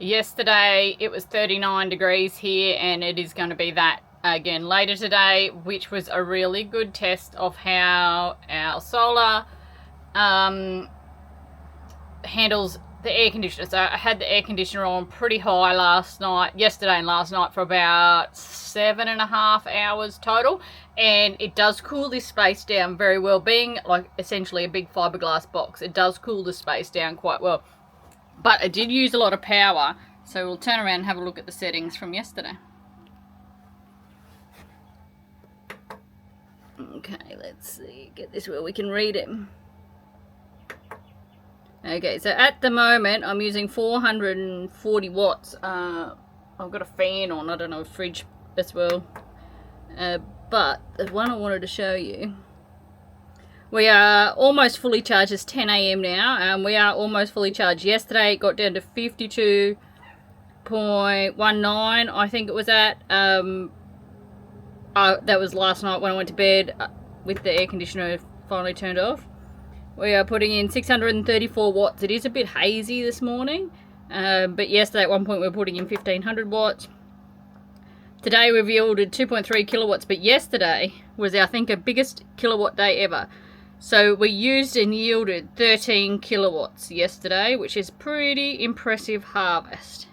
Yesterday it was 39 degrees here, and it is going to be that again later today, which was a really good test of how our solar handles the air conditioner. So I had the air conditioner on pretty high yesterday and last night for about 7.5 hours total, and it does cool this space down very well. Being like essentially a big fiberglass box, it does cool the space down quite well. But it did use a lot of power, so we'll turn around and have a look at the settings from yesterday. Okay, let's see, get this where we can read it. Okay, so at the moment I'm using 440 watts. I've got a fan on, I don't know, a fridge as well. But the one I wanted to show you, we are almost fully charged. It's 10 a.m. now. We are almost fully charged. Yesterday it got down to 52.19, I think it was at. That was last night when I went to bed with the air conditioner finally turned off. We are putting in 634 watts. It is a bit hazy this morning, but yesterday at one point we were putting in 1500 watts. Today we've yielded 2.3 kilowatts, but yesterday was, I think, our biggest kilowatt day ever. So we used and yielded 13 kilowatts yesterday, which is pretty impressive harvest.